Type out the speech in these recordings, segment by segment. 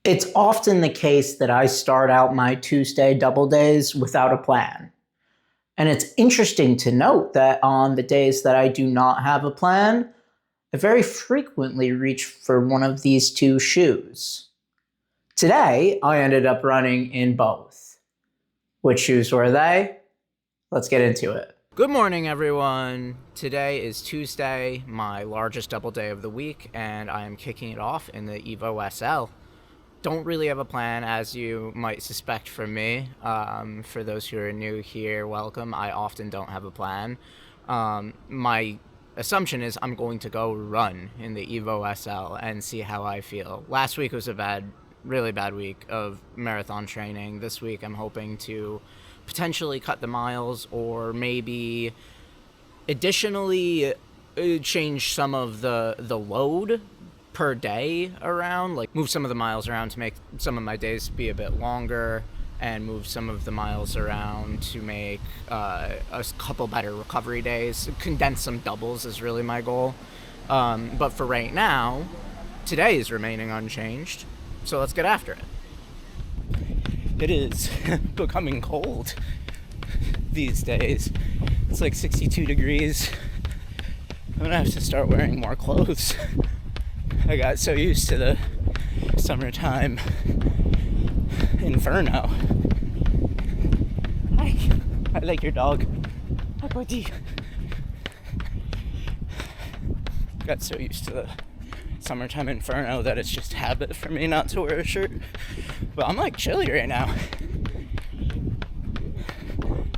It's often the case that I start out my Tuesday double days without a plan. And it's interesting to note that on the days that I do not have a plan, I very frequently reach for one of these two shoes. Today, I ended up running in both. Which shoes were they? Let's get into it. Good morning, everyone. Today is Tuesday, my largest double day of the week, and I am kicking it off in the Evo SL. Don't really have a plan, as you might suspect from me. For those who are new here, welcome. I often don't have a plan. My assumption is I'm going to go run in the Evo SL and see how I feel. Last week was a really bad week of marathon training. This week I'm hoping to potentially cut the miles, or maybe additionally change some of the load per day around, like move some of the miles around to make some of my days be a bit longer, and move some of the miles around to make a couple better recovery days. Condense some doubles is really my goal. But for right now, today is remaining unchanged, so let's get after it. It is becoming cold these days. It's like 62 degrees. I'm gonna have to start wearing more clothes. I got so used to the summertime inferno. Hi, I like your dog. Hi, buddy. Got so used to the summertime inferno that it's just habit for me not to wear a shirt. But I'm like chilly right now.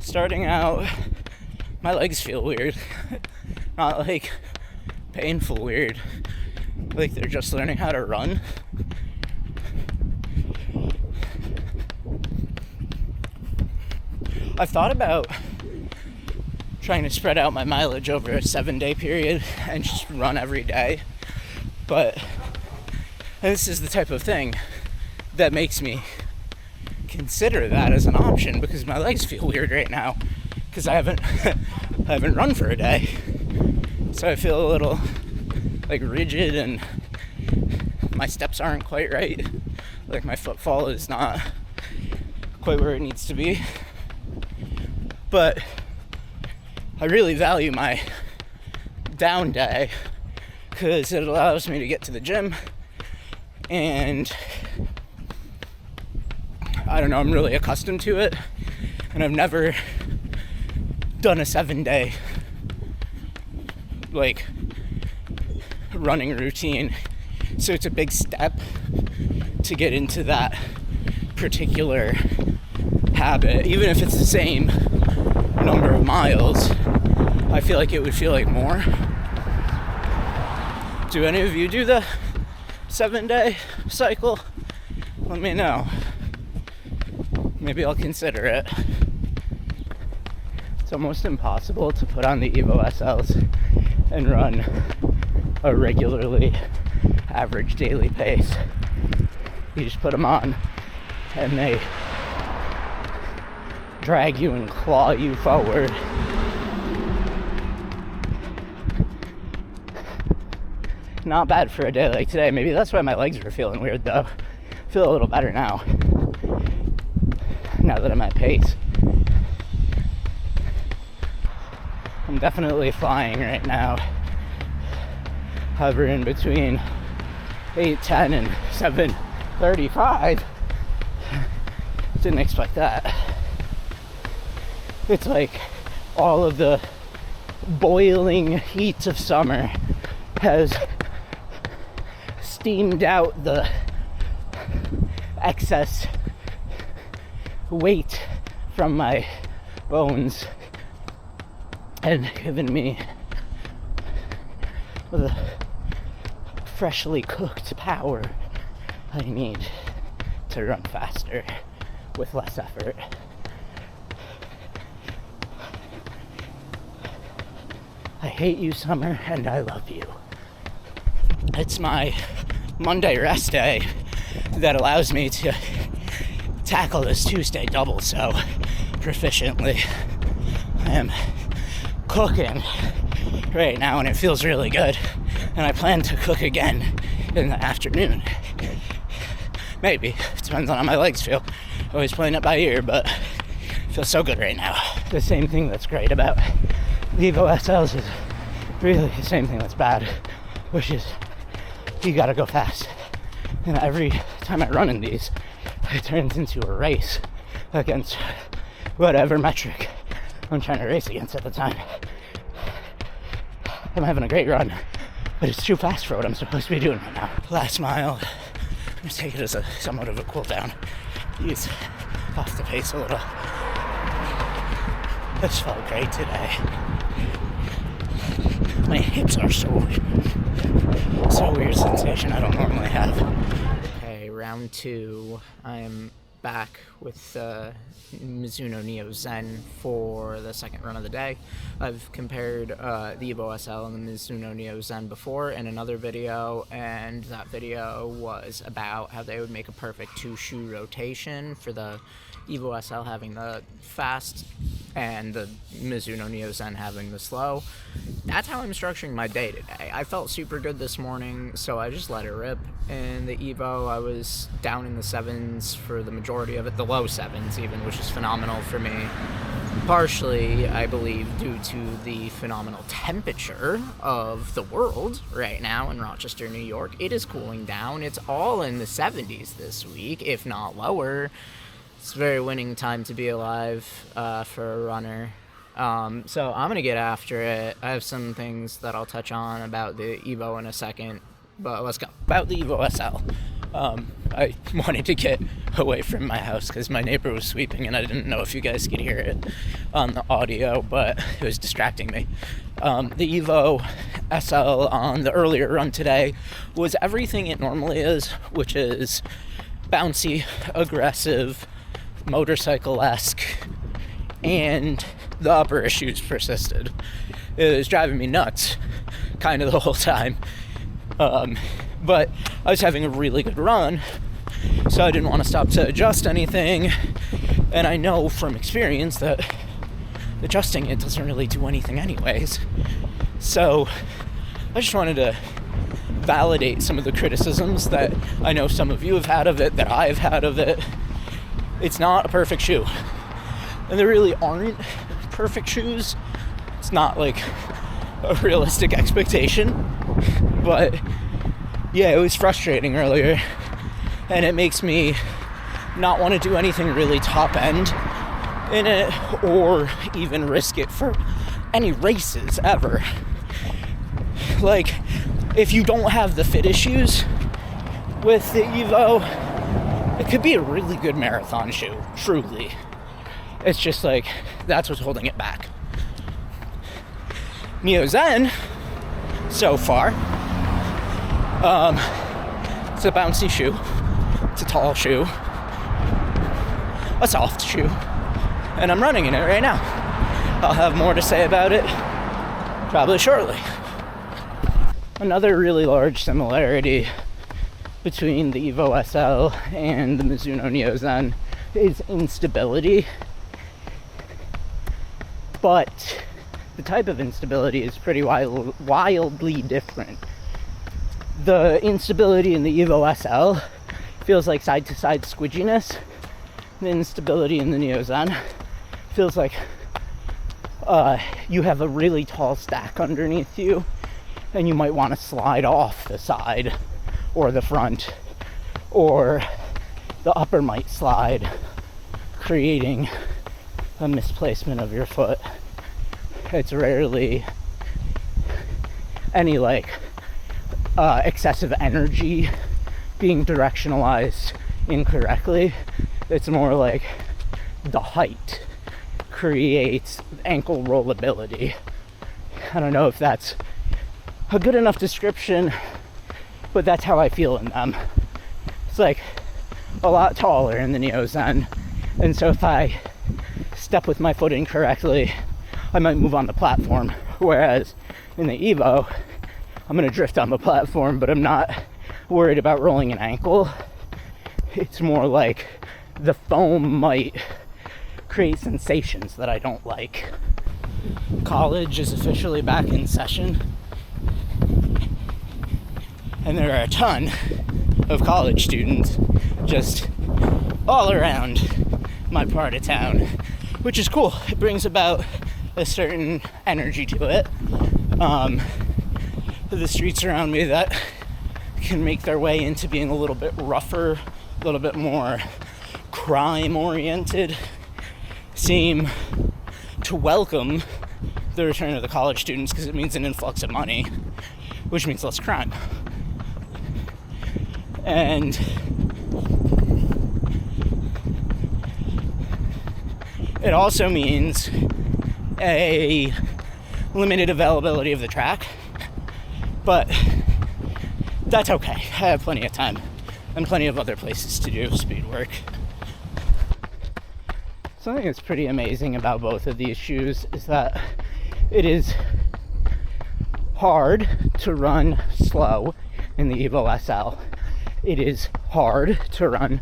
Starting out, my legs feel weird. Not like painful weird. Like they're just learning how to run. I've thought about trying to spread out my mileage over a 7-day period and just run every day. But this is the type of thing that makes me consider that as an option, because my legs feel weird right now because I haven't run for a day. So I feel a little like rigid, and my steps aren't quite right. Like my footfall is not quite where it needs to be. But I really value my down day because it allows me to get to the gym, and I don't know, I'm really accustomed to it, and I've never done a 7-day like running routine, so it's a big step to get into that particular habit. Even if it's the same number of miles, I feel like it would feel like more. Do any of you do the 7-day cycle? Let me know. Maybe I'll consider it. It's almost impossible to put on the Evo SLs and run a regularly average daily pace. You just put them on and they drag you and claw you forward. Not bad for a day like today. Maybe that's why my legs were feeling weird though. I feel a little better now that I'm at pace. I'm definitely flying right now, hovering between 8:10 and 7:35. Didn't expect that. It's like all of the boiling heat of summer has steamed out the excess weight from my bones and given me the freshly cooked power I need to run faster with less effort. I hate you, summer, and I love you. It's my Monday rest day that allows me to tackle this Tuesday double so proficiently. I am cooking right now and it feels really good, and I plan to cook again in the afternoon. Maybe. It depends on how my legs feel. Always playing it by ear, but it feels so good right now. The same thing that's great about the Evo SLs is really the same thing that's bad, which is you gotta go fast. And every time I run in these, it turns into a race against whatever metric I'm trying to race against at the time. I'm having a great run, but it's too fast for what I'm supposed to be doing right now. Last mile, I'm just take it as somewhat of a cool down. Ease off the pace a little. This felt great today. My hips are so weird sensation I don't normally have. Okay, round 2. I'm back with Mizuno Neo Zen for the second run of the day. I've compared the Evo SL and the Mizuno Neo Zen before in another video, and that video was about how they would make a perfect 2-shoe rotation for the Evo SL having the fast and the Mizuno Neo Zen having the slow. That's how I'm structuring my day today. I felt super good this morning, so I just let it rip. In the Evo, I was down in the 7s for the majority of it, the low 7s even, which is phenomenal for me. Partially, I believe, due to the phenomenal temperature of the world right now in Rochester, New York. It is cooling down. It's all in the 70s this week, if not lower. It's a very winning time to be alive for a runner. So I'm going to get after it. I have some things that I'll touch on about the Evo in a second, but let's go. About the Evo SL, I wanted to get away from my house because my neighbor was sweeping and I didn't know if you guys could hear it on the audio, but it was distracting me. The Evo SL on the earlier run today was everything it normally is, which is bouncy, aggressive, motorcycle-esque, and the upper issues persisted. It was driving me nuts kind of the whole time, but I was having a really good run, so I didn't want to stop to adjust anything, and I know from experience that adjusting it doesn't really do anything anyways. So I just wanted to validate some of the criticisms that I know some of you have had of it, that I've had of it. It's not a perfect shoe, and there really aren't perfect shoes. It's not like a realistic expectation, but yeah, it was frustrating earlier, and it makes me not want to do anything really top end in it or even risk it for any races ever. Like, if you don't have the fit issues with the Evo, it could be a really good marathon shoe, truly. It's just like, that's what's holding it back. Neo Zen, so far, it's a bouncy shoe, it's a tall shoe, a soft shoe, and I'm running in it right now. I'll have more to say about it probably shortly. Another really large similarity between the Evo SL and the Mizuno Neo Zen is instability, but the type of instability is pretty wildly different. The instability in the Evo SL feels like side-to-side squidginess. The instability in the Neo Zen feels like you have a really tall stack underneath you and you might want to slide off the side or the front, or the upper might slide, creating a misplacement of your foot. It's rarely any excessive energy being directionalized incorrectly. It's more like the height creates ankle rollability. I don't know if that's a good enough description, but that's how I feel in them. It's like a lot taller in the Neo Zen, and so if I step with my foot incorrectly, I might move on the platform, whereas in the Evo, I'm going to drift on the platform, but I'm not worried about rolling an ankle. It's more like the foam might create sensations that I don't like. College is officially back in session, and there are a ton of college students just all around my part of town, which is cool. It brings about a certain energy to it. The streets around me that can make their way into being a little bit rougher, a little bit more crime-oriented, seem to welcome the return of the college students because it means an influx of money, which means less crime. And it also means a limited availability of the track, but that's okay. I have plenty of time and plenty of other places to do speed work. Something that's pretty amazing about both of these shoes is that it is hard to run slow in the Evo SL. It is hard to run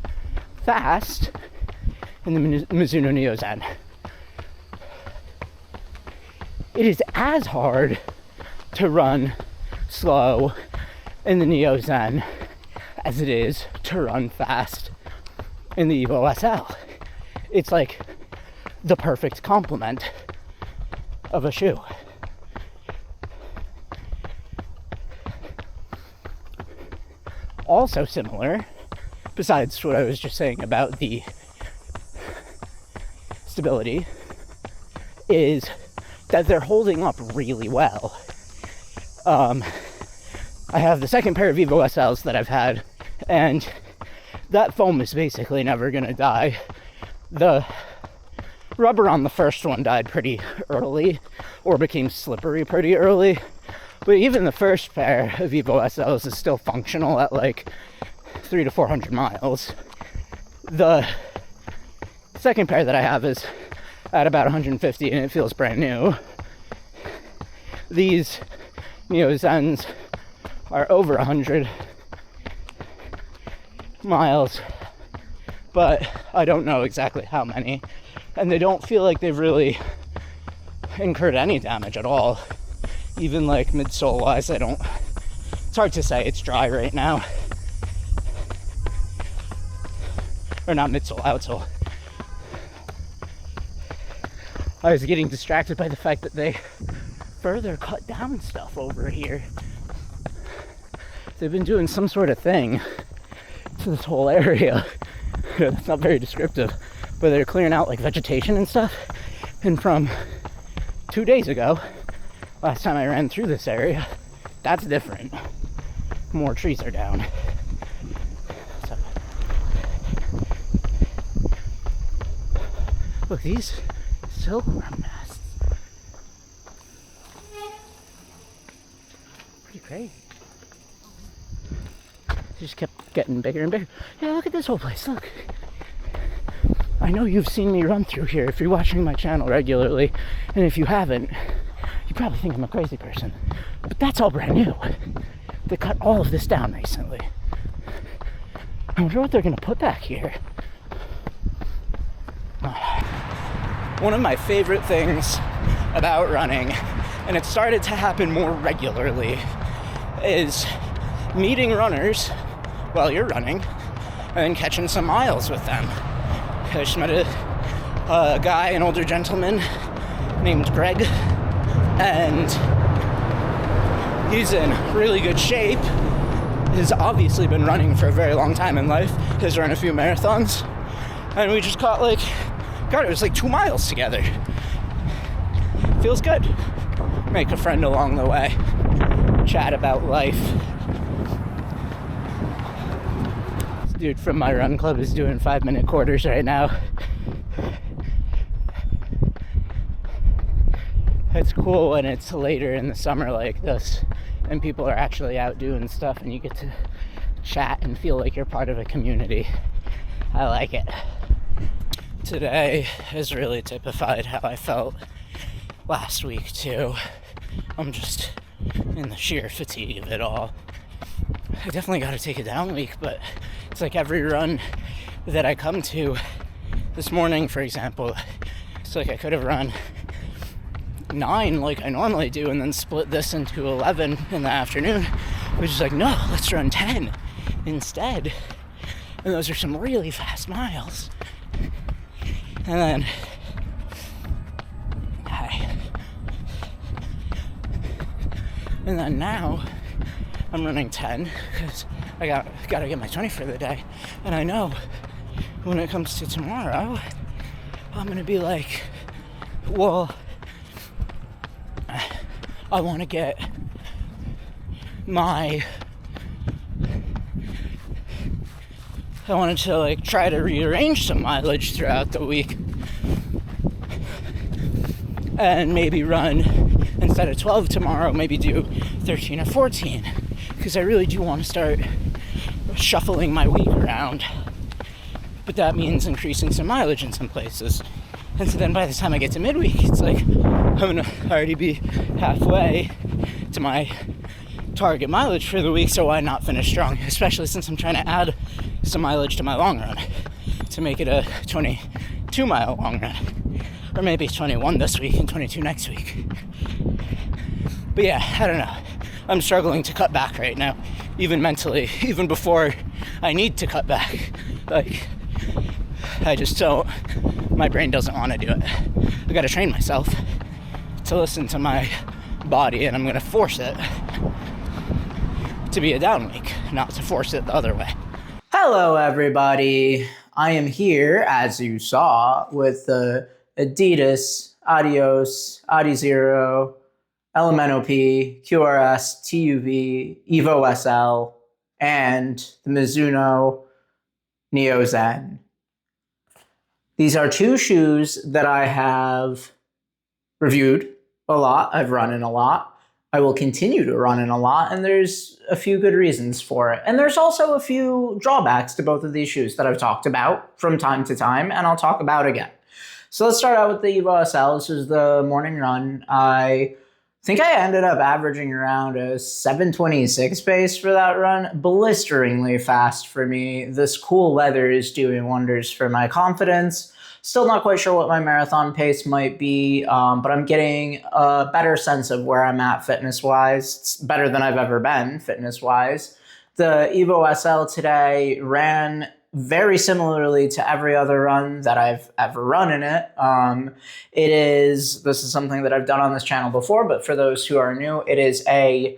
fast in the Mizuno Neo Zen. It is as hard to run slow in the Neo Zen as it is to run fast in the Evo SL. It's like the perfect complement of a shoe. Also similar, besides what I was just saying about the stability, is that they're holding up really well. I have the second pair of Evo SLs that I've had, and that foam is basically never gonna die. The rubber on the first one died pretty early, or became slippery pretty early, but even the first pair of Evo SLs is still functional at like 300 to 400 miles. The second pair that I have is at about 150 and it feels brand new. These Neo Zens are over 100 miles, but I don't know exactly how many, and they don't feel like they've really incurred any damage at all. Even like midsole wise, it's hard to say. It's dry right now. Or not midsole, outsole. I was getting distracted by the fact that they further cut down stuff over here. They've been doing some sort of thing to this whole area. It's not very descriptive, but they're clearing out like vegetation and stuff. And from 2 days ago, last time I ran through this area, that's different. More trees are down. So, look, these silkworm nests. Pretty crazy. They just kept getting bigger and bigger. Yeah, look at this whole place, look. I know you've seen me run through here if you're watching my channel regularly, and if you haven't, you probably think I'm a crazy person. But that's all brand new. They cut all of this down recently. I wonder what they're gonna put back here. One of my favorite things about running, and it started to happen more regularly, is meeting runners while you're running and then catching some miles with them. I just met a guy, an older gentleman named Greg, and he's in really good shape. He's obviously been running for a very long time in life. He's run a few marathons, and we just caught it was like 2 miles together. Feels good. Make a friend along the way. Chat about life. This dude from my run club is doing 5-minute quarters right now. It's cool when it's later in the summer like this and people are actually out doing stuff and you get to chat and feel like you're part of a community. I like it. Today has really typified how I felt last week too. I'm just in the sheer fatigue of it all. I definitely got to take a down week, but it's like every run that I come to. This morning, for example, it's like I could have run 9 like I normally do and then split this into 11 in the afternoon, which is like, no, let's run 10 instead. And those are some really fast miles. And then now I'm running 10 because I gotta get my 20 for the day. And I know when it comes to tomorrow, I'm gonna be like, well, I want to get I wanted to like try to rearrange some mileage throughout the week and maybe run, instead of 12 tomorrow, maybe do 13 or 14, because I really do want to start shuffling my week around. But that means increasing some mileage in some places. And so then by the time I get to midweek, it's like I'm gonna already be halfway to my target mileage for the week, so why not finish strong? Especially since I'm trying to add some mileage to my long run to make it a 22-mile long run. Or maybe 21 this week and 22 next week. But yeah, I don't know. I'm struggling to cut back right now, even mentally, even before I need to cut back. Like, I just don't, my brain doesn't want to do it. I gotta train myself to listen to my body, and I'm gonna force it to be a down week, not to force it the other way. Hello, everybody. I am here, as you saw, with the Adidas, Adios, Adizero, Elemento P, QRS, TUV, Evo SL, and the Mizuno Neo Zen. These are two shoes that I have reviewed a lot. I've run in a lot. I will continue to run in a lot, and there's a few good reasons for it. And there's also a few drawbacks to both of these shoes that I've talked about from time to time, and I'll talk about again. So let's start out with the Evo SL. This is the morning run. I think I ended up averaging around a 7:26 pace for that run. Blisteringly fast for me. This cool weather is doing wonders for my confidence. Still not quite sure what my marathon pace might be, but I'm getting a better sense of where I'm at fitness-wise. It's better than I've ever been fitness-wise. The Evo SL today ran very similarly to every other run that I've ever run in it. This is something that I've done on this channel before, but for those who are new, it is a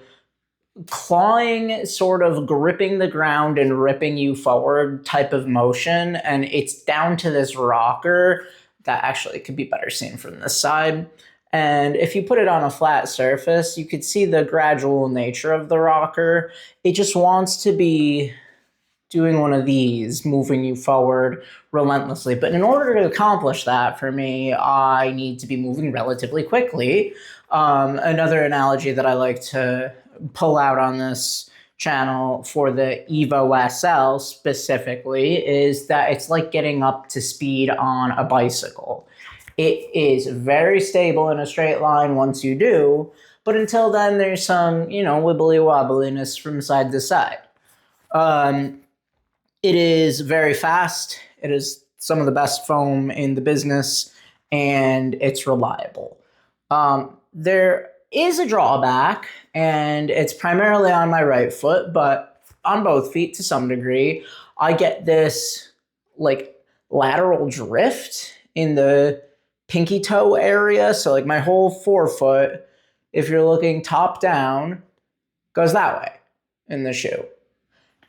clawing, sort of gripping the ground and ripping you forward type of motion. And it's down to this rocker that actually could be better seen from this side. And if you put it on a flat surface, you could see the gradual nature of the rocker. It just wants to be doing one of these, moving you forward relentlessly. But in order to accomplish that for me, I need to be moving relatively quickly. Another analogy that I like to pull out on this channel for the Evo SL specifically is that it's like getting up to speed on a bicycle. It is very stable in a straight line once you do, but until then there's some, wibbly wobbliness from side to side. It is very fast. It is some of the best foam in the business, and it's reliable. There is a drawback, and it's primarily on my right foot, but on both feet to some degree. I get this lateral drift in the pinky toe area. So my whole forefoot, if you're looking top down, goes that way in the shoe.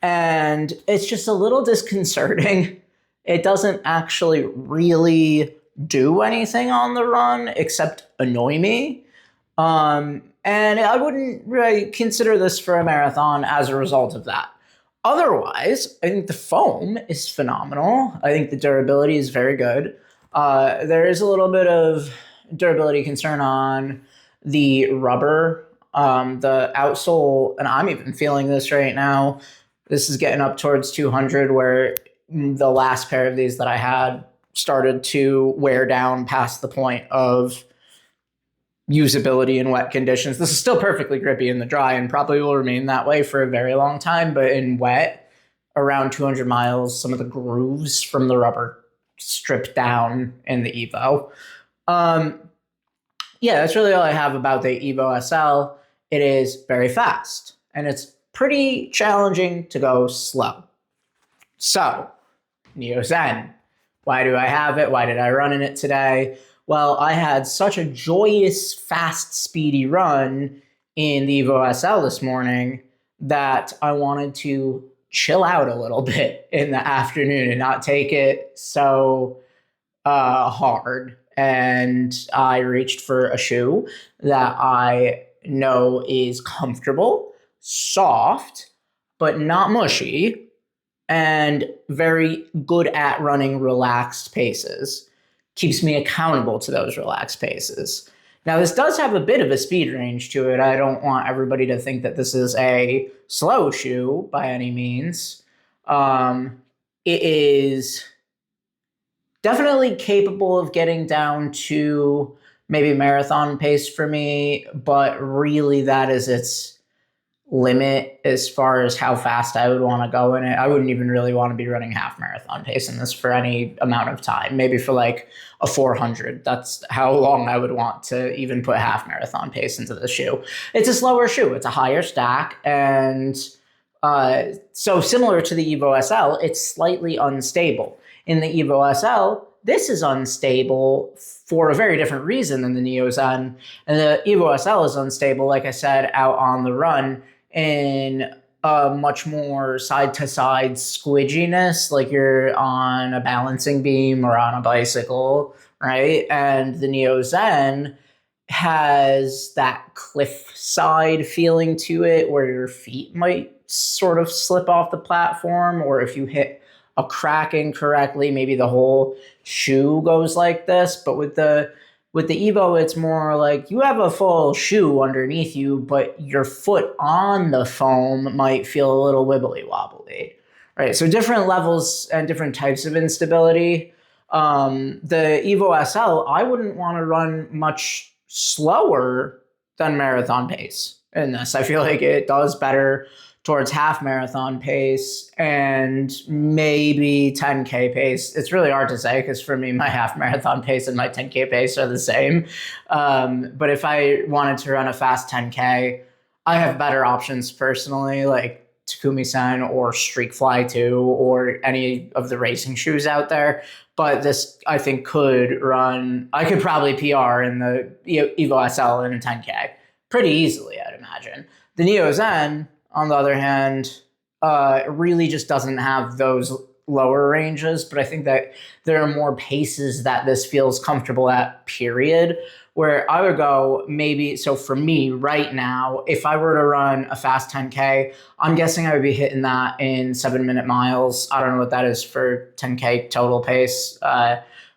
And it's just a little disconcerting. It doesn't actually really do anything on the run except annoy me. And I wouldn't really consider this for a marathon as a result of that. Otherwise, I think the foam is phenomenal. I think the durability is very good. There is a little bit of durability concern on the rubber, the outsole, and I'm even feeling this right now. This is getting up towards 200, where the last pair of these that I had started to wear down past the point of usability in wet conditions. This is still perfectly grippy in the dry and probably will remain that way for a very long time, but in wet, around 200 miles, some of the grooves from the rubber stripped down in the Evo. That's really all I have about the Evo SL. It is very fast, and it's pretty challenging to go slow. So, Neo Zen. Why do I have it? Why did I run in it today? Well, I had such a joyous, fast, speedy run in the Evo SL this morning that I wanted to chill out a little bit in the afternoon and not take it so hard. And I reached for a shoe that I know is comfortable, soft, but not mushy, and very good at running relaxed paces. Keeps me accountable to those relaxed paces. Now, this does have a bit of a speed range to it. I don't want everybody to think that this is a slow shoe by any means. It is definitely capable of getting down to maybe marathon pace for me, but really that is its limit as far as how fast I would want to go in it. I wouldn't even really want to be running half marathon pace in this for any amount of time, maybe for like a 400. That's how long I would want to even put half marathon pace into the shoe. It's a slower shoe. It's a higher stack. And so similar to the Evo SL, it's slightly unstable. In the Evo SL, this is unstable for a very different reason than the Neo Zen. And the Evo SL is unstable, like I said, out on the run in a much more side-to-side squidginess, like you're on a balancing beam or on a bicycle, right? And the Neo Zen has that cliffside feeling to it where your feet might sort of slip off the platform, or if you hit a crack incorrectly, maybe the whole shoe goes like this. But with the Evo, it's more like you have a full shoe underneath you, but your foot on the foam might feel a little wibbly wobbly, right? So different levels and different types of instability. The Evo SL, I wouldn't want to run much slower than marathon pace in this. I feel like it does better towards half marathon pace and maybe 10K pace. It's really hard to say because for me, my half marathon pace and my 10K pace are the same. But if I wanted to run a fast 10K, I have better options personally, like Takumi-san or Streak Fly 2 or any of the racing shoes out there. But this, I think, I could probably PR in the Evo SL in a 10K pretty easily, I'd imagine. The Neo Zen, on the other hand, really just doesn't have those lower ranges, but I think that there are more paces that this feels comfortable at, period, where I would go maybe, so for me right now, if I were to run a fast 10K, I'm guessing I would be hitting that in 7-minute miles. I don't know what that is for 10K total pace,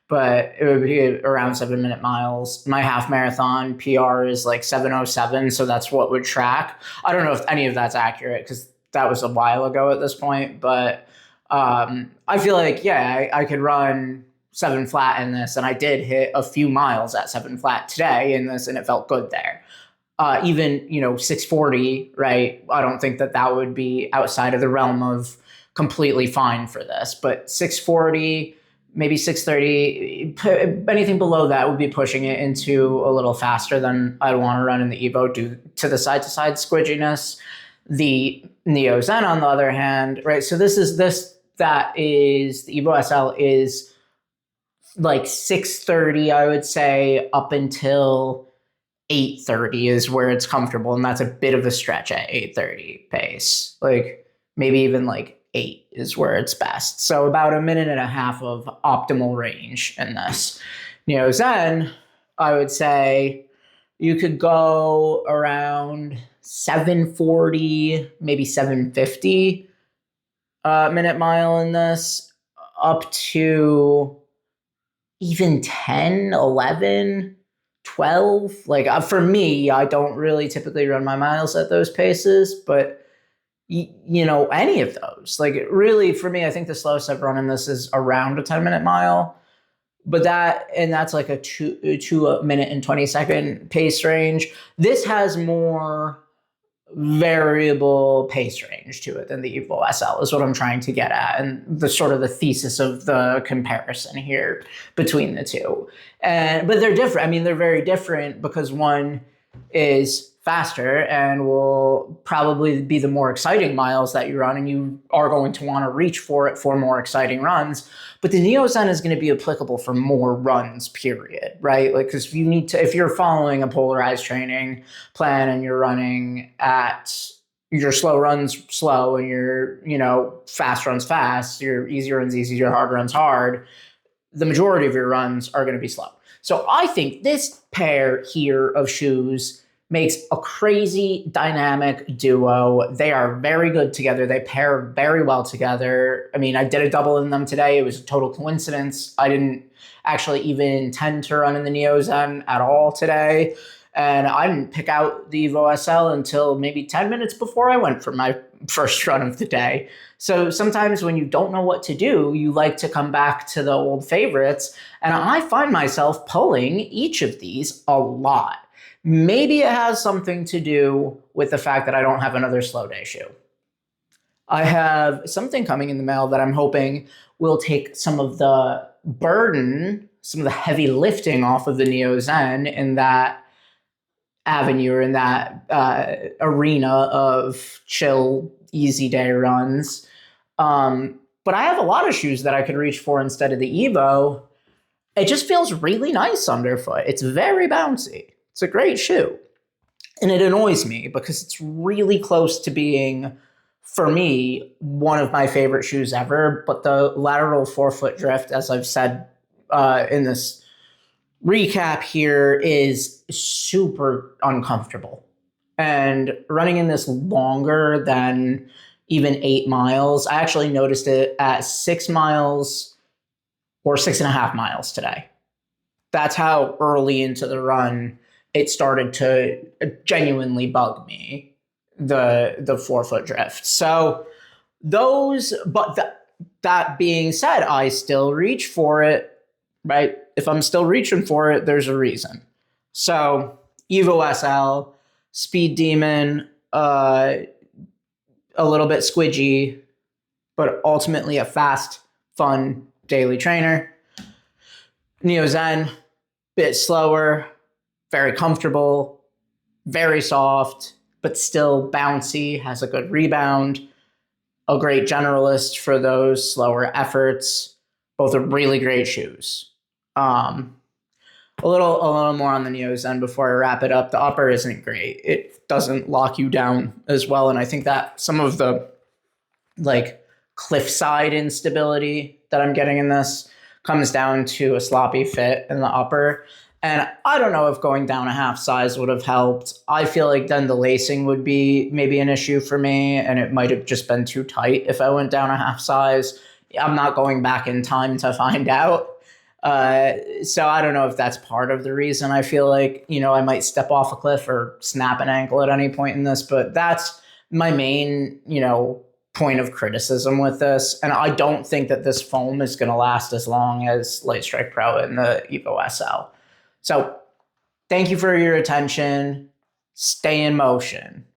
but it would be around 7-minute miles. My half marathon PR is like 7:07, so that's what would track. I don't know if any of that's accurate because that was a while ago at this point, but I feel like, yeah, I could run 7 flat in this, and I did hit a few miles at 7 flat today in this, and it felt good there. Even, 640, right? I don't think that would be outside of the realm of completely fine for this, but 640, maybe 630, anything below that would be pushing it into a little faster than I'd want to run in the Evo due to the side-to-side squidginess. The Neo Zen, on the other hand, right? So the Evo SL is like 630, I would say, up until 830 is where it's comfortable, and that's a bit of a stretch at 830 pace. Like maybe even like 8 is where it's best. So about 1.5 minutes of optimal range in this. Neo Zen, I would say you could go around 740, maybe 750 minute mile in this, up to even 10, 11, 12. Like for me, I don't really typically run my miles at those paces, but any of those, like really for me, I think the slowest I've run in this is around a 10-minute mile, but that's like a 2 minute and 20-second pace range. This has more variable pace range to it than the Evo SL is what I'm trying to get at, and the sort of the thesis of the comparison here between the two. But they're different. I mean, they're very different because one is faster and will probably be the more exciting miles that you run, and you are going to want to reach for it for more exciting runs. But the Neo Zen is going to be applicable for more runs, period, right? Like, because if you're following a polarized training plan and you're running at your slow runs slow and your, fast runs fast, your easy runs easy, your hard runs hard, the majority of your runs are going to be slow. So I think this pair here of shoes makes a crazy dynamic duo. They are very good together. They pair very well together. I mean, I did a double in them today. It was a total coincidence. I didn't actually even intend to run in the Neo Zen at all today. And I didn't pick out the Evo SL until maybe 10 minutes before I went for my first run of the day. So sometimes when you don't know what to do, you like to come back to the old favorites. And I find myself pulling each of these a lot. Maybe it has something to do with the fact that I don't have another slow day shoe. I have something coming in the mail that I'm hoping will take some of the burden, some of the heavy lifting off of the Neo Zen in that avenue or in that arena of chill, easy day runs. But I have a lot of shoes that I could reach for instead of the Evo. It just feels really nice underfoot. It's very bouncy. It's a great shoe. And it annoys me because it's really close to being, for me, one of my favorite shoes ever. But the lateral forefoot drift, as I've said in this recap here, is super uncomfortable. And running in this longer than even 8 miles, I actually noticed it at 6 miles or 6.5 miles today. That's how early into the run it started to genuinely bug me, the forefoot drift. So that being said, I still reach for it, right? If I'm still reaching for it, there's a reason. So Evo SL, Speed Demon, a little bit squidgy, but ultimately a fast, fun daily trainer. Neo Zen, bit slower, very comfortable, very soft, but still bouncy, has a good rebound, a great generalist for those slower efforts. Both are really great shoes. A little more on the Neo Zen before I wrap it up. The upper isn't great. It doesn't lock you down as well, and I think that some of the cliffside instability that I'm getting in this comes down to a sloppy fit in the upper. And I don't know if going down a half size would have helped. I feel like then the lacing would be maybe an issue for me, and it might have just been too tight if I went down a half size. I'm not going back in time to find out. So I don't know if that's part of the reason I feel like, I might step off a cliff or snap an ankle at any point in this, but that's my main, point of criticism with this. And I don't think that this foam is going to last as long as Light Strike Pro and the Evo SL. So thank you for your attention. Stay in motion.